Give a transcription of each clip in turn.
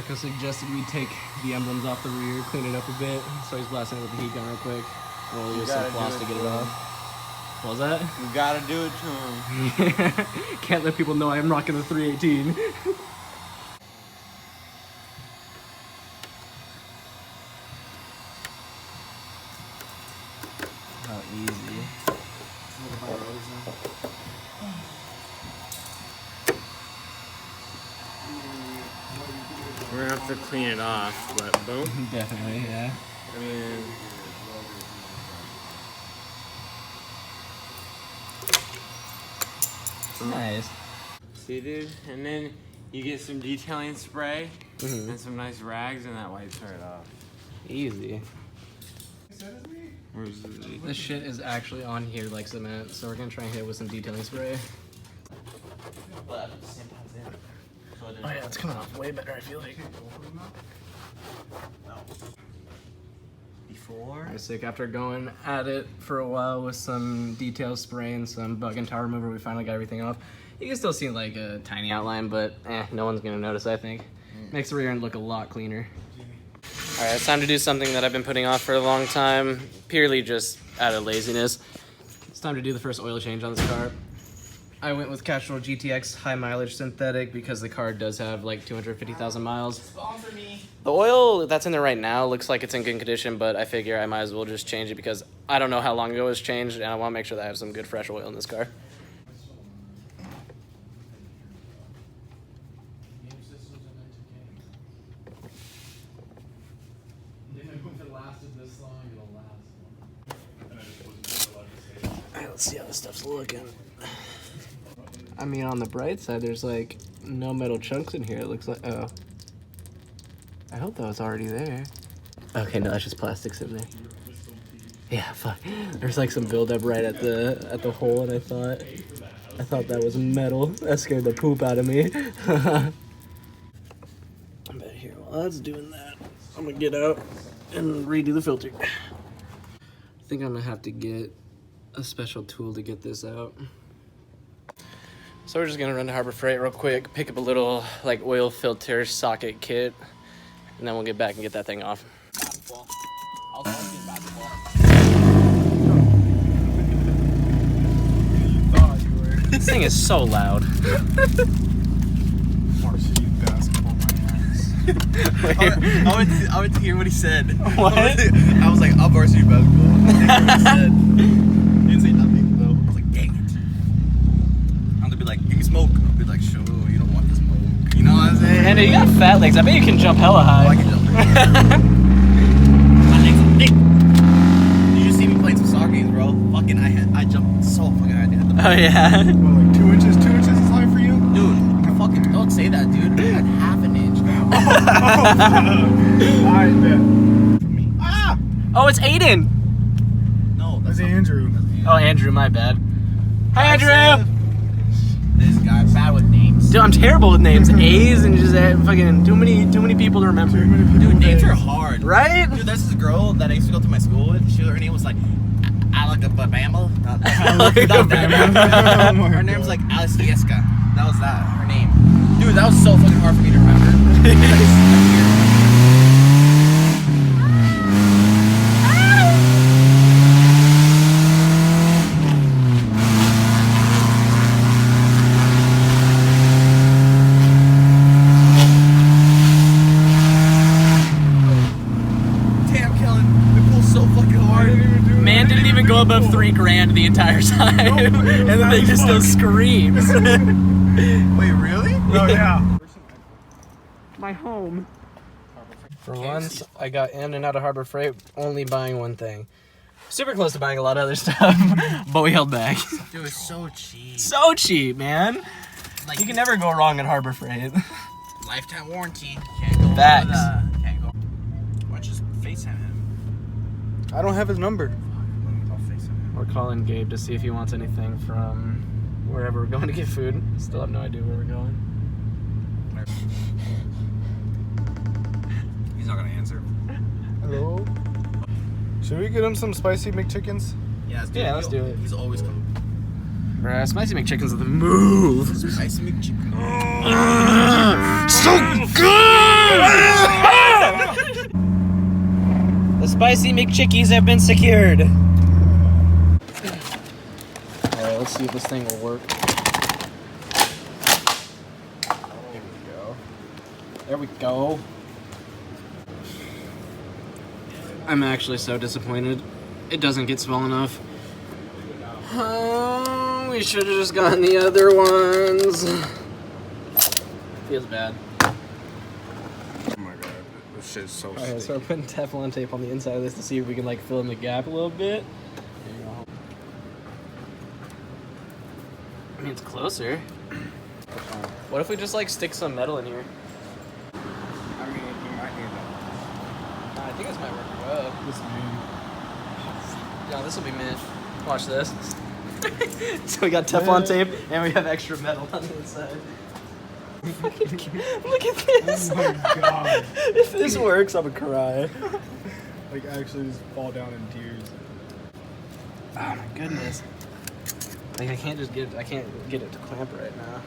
Marco suggested we take the emblems off the rear, clean it up a bit, so he's blasting it with the heat gun real quick. We'll use some floss to get it off. What was that? You gotta do it to him. Can't let people know I'm rocking the 318. How easy. We're gonna have to clean it off, but boom. Definitely, yeah. I mean, Nice. see, dude? And then you get some detailing spray and some nice rags, and that wipes right off. Easy. Where's the... This shit is actually on here like cement, so we're gonna try and hit it with some detailing spray. Oh yeah, it's coming off way better, I feel like. Before? Alright, sick. After going at it for a while with some detail spray and some bug and tar remover, we finally got everything off. You can still see like a tiny outline, but no one's gonna notice, I think. Makes the rear end look a lot cleaner. Alright, it's time to do something that I've been putting off for a long time, purely just out of laziness. It's time to do the first oil change on this car. I went with Castrol GTX high mileage synthetic because the car does have like 250,000 miles. Sponsor me. The oil that's in there right now looks like it's in good condition, but I figure I might as well just change it because I don't know how long ago it was changed, and I want to make sure that I have some good fresh oil in this car. Alright, let's see how this stuff's looking. I mean, on the bright side, there's like no metal chunks in here. It looks like, oh. I hope that was already there. Okay, no, that's just plastics in there. Yeah, fuck. There's like some buildup right at the hole, and I thought that was metal. That scared the poop out of me. I bet here, while that's doing that, I'm gonna get out and redo the filter. I think I'm gonna have to get a special tool to get this out. So we're just gonna run to Harbor Freight real quick, pick up a little like oil filter socket kit, and then we'll get back and get that thing off. This thing is so loud. Varsity basketball my ass. I went to hear what he said. What? I was like, I'm varsity basketball. I didn't hear what he said. He didn't say nothing though. I was like, dang it. I'm gonna be like, you can smoke. I'll be like, sure, you don't want to smoke. You know what I'm saying? And you got fat legs. I bet you can jump hella high. Oh, I can jump. My legs are thick. You just see me playing some soccer games, bro. Fucking, I jumped so fucking high. Oh yeah. Well, like 2 inches is high for you? Dude, fucking don't say that, dude. I had half an inch. I bet. For me. Ah! Oh, it's Aiden. No, That's Andrew. Oh, Andrew, my bad. Hi, Andrew. This guy's bad with names. Dude, I'm terrible with names. A's and just fucking too many people to remember. Too many people Dude, with names A's. are hard. Right? Dude, there's this girl that I used to go to my school with. Her name was like Alakabama. Not that. Oh my Her name's God. like Alice Ieska. That was that. Her name. Dude, that was so fucking hard for me to remember. Damn, Kellen, it pulls so fucking hard. Man didn't even go above $3,000 the entire time, and the thing just still screams. Wait, really? Oh, yeah. My home. For once, I got in and out of Harbor Freight only buying one thing. Super close to buying a lot of other stuff, but we held back. Dude, it's so cheap. So cheap, man. Like, You can never go wrong at Harbor Freight. lifetime warranty. Can't go Facts. with that. Can't go. Why don't you just FaceTime him? I don't have his number. I'll FaceTime him. We're calling Gabe to see if he wants anything from wherever we're going to get food. Still have no idea where we're going. He's not gonna answer. Hello? Should we get him some spicy McChickens? Yeah, let's do it. He's always coming. Bruh, spicy McChicken's the move. Spicy McChicken. So good! The spicy McChickies have been secured. Alright, let's see if this thing will work. There we go. There we go. I'm actually so disappointed. It doesn't get small enough. Oh, we should have just gotten the other ones. Feels bad. Oh my god, this shit's so Alright, sticky. so we're putting Teflon tape on the inside of this to see if we can like fill in the gap a little bit. There you go. I mean, it's closer. What if we just like stick some metal in here? I mean, you might need that. I think this might work well. This man. Yeah, this will be mint. Watch this. So we got Teflon tape and we have extra metal on the inside. Look at this. Oh my god. If this works, I'm gonna cry. Like, actually just fall down in tears. Oh my goodness. Like I can't get it to clamp right now.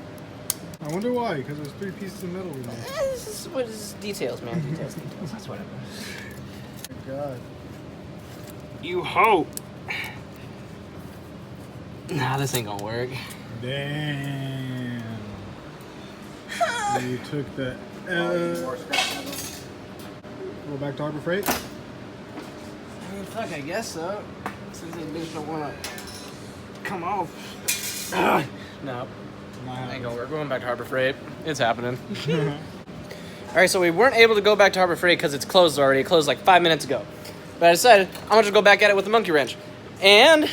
I wonder why, because there's 3 pieces of metal in there. This is what is details, man. Details. That's what it is. Oh my god. You hope. Nah, this ain't gonna work. Damn. You took the Go back to Harbor Freight? I mean, fuck, I guess so. Since these bitches don't wanna come off. No. Ain't gonna work. We're going back to Harbor Freight. It's happening. Alright, so we weren't able to go back to Harbor Freight because it's closed already. It closed like 5 minutes ago. But I decided I'm gonna just go back at it with the monkey wrench. And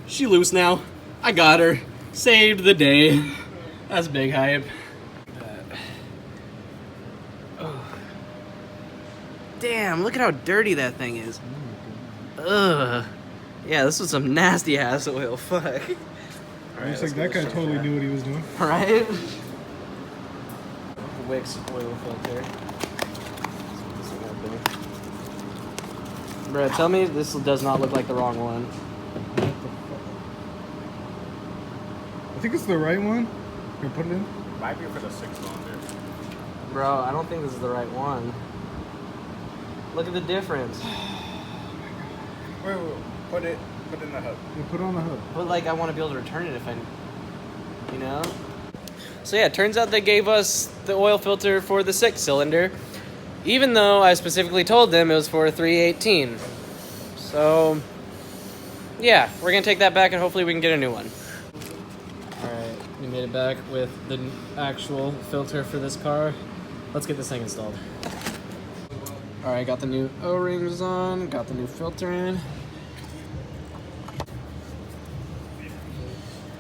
she loose now. I got her. Saved the day. That's big hype. Oh. Damn, look at how dirty that thing is. Ugh. Yeah, this was some nasty ass oil. Fuck. Looks like that guy totally knew what he was doing. Right? Wix oil filter. Bro, tell me this does not look like the wrong one. I think it's the right one. Can I put it in? Might be for the 6-cylinder. Bro, I don't think this is the right one. Look at the difference. Wait, put it in the hub. Yeah, put it on the hood. But like, I want to be able to return it if I, you know? So yeah, it turns out they gave us the oil filter for the 6-cylinder, even though I specifically told them it was for a 318. So, yeah, we're gonna take that back and hopefully we can get a new one. Alright, we made it back with the actual filter for this car. Let's get this thing installed. Alright, got the new O-rings on, got the new filter in.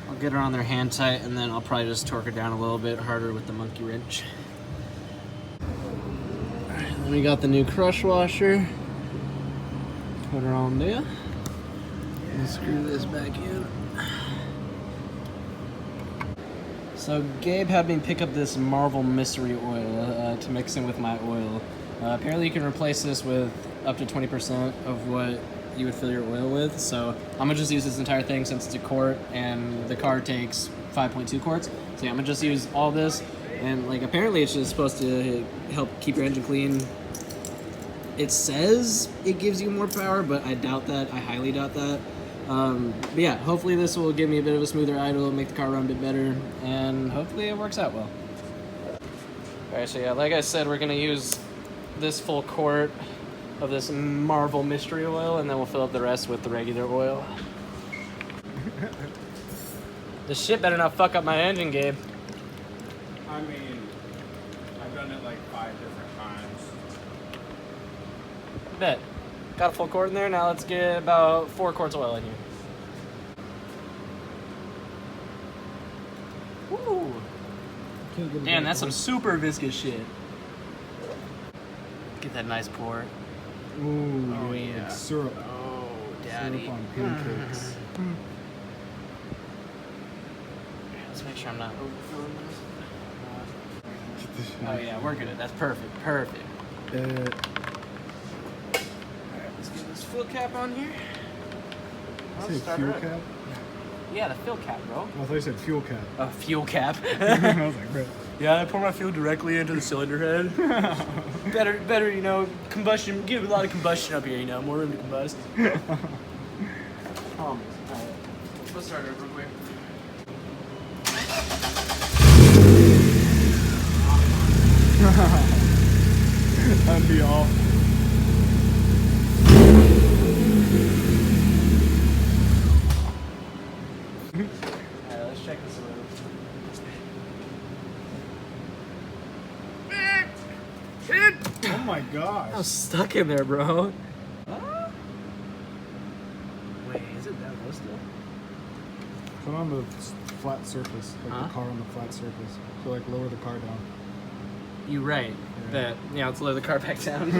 I'll get her on there hand tight and then I'll probably just torque her down a little bit harder with the monkey wrench. Alright, then we got the new crush washer. Put her on there. And screw this back in. So Gabe had me pick up this Marvel Mystery Oil to mix in with my oil. Apparently you can replace this with up to 20% of what you would fill your oil with. So I'm gonna just use this entire thing since it's a quart and the car takes 5.2 quarts. So yeah, I'm gonna just use all this. And like apparently it's just supposed to help keep your engine clean. It says it gives you more power, but I doubt that. I highly doubt that. But yeah, hopefully this will give me a bit of a smoother idle, make the car run a bit better, and hopefully it works out well. Alright, so yeah, like I said, we're gonna use this full quart of this Marvel Mystery Oil, and then we'll fill up the rest with the regular oil. This shit better not fuck up my engine, Gabe. I mean, I've done it like 5 different times. Bet. Got a full quart in there, now let's get about 4 quarts of oil in here. Ooh. Damn, that's some super viscous shit. Get that nice pour. Ooh, Oh, yeah. Like syrup. Oh, daddy. Syrup on pancakes. Let's make sure I'm not overfilling this. Oh yeah, we're good. That's perfect. Perfect. Alright, let's get this fill cap on here. Say fuel cap? Yeah, the fill cap, bro. I thought you said fuel cap. Oh, fuel cap. I was like, bro. Yeah, I pour my fuel directly into the cylinder head. better, you know, combustion. Give a lot of combustion up here, you know, more room to combust. Alright. Let's start it real quick. That'd be awful. Alright, let's check this oil. Oh my gosh. I was stuck in there, bro. Wait, is it that low still? Put on the flat surface, like Huh? the car on the flat surface. So like lower the car down. You right. Yeah. Yeah, let's lower the car back down.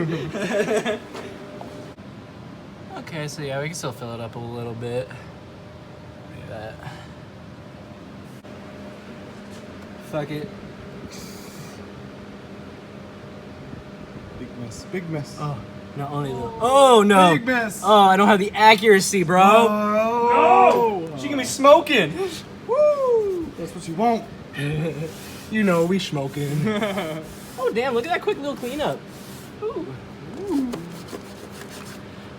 Okay, so yeah, we can still fill it up a little bit. That. Fuck it. Big mess. Big mess. Oh, not only the. Oh no! Big mess. Oh, I don't have the accuracy, bro. Oh. No! She gonna be smoking. Woo! That's what you want. You know, we smoking. Oh damn! Look at that quick little cleanup. Ooh. Ooh.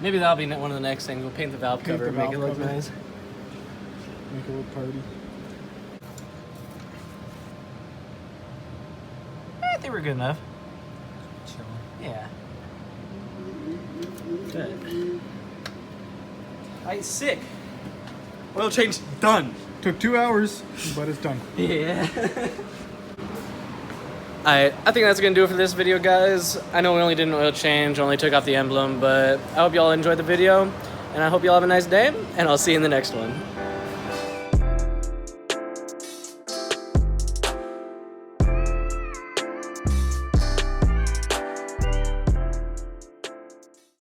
Maybe that'll be one of the next things. We'll paint the valve Paint cover, the and make it valve look cover. nice. Make a little party. I think we're good enough. Chill. Yeah. Good. Alright, sick. Oil change done. Took 2 hours, but it's done. Yeah. I think that's gonna do it for this video, guys. I know we only did an oil change, only took off the emblem, but I hope y'all enjoyed the video, and I hope y'all have a nice day, and I'll see you in the next one.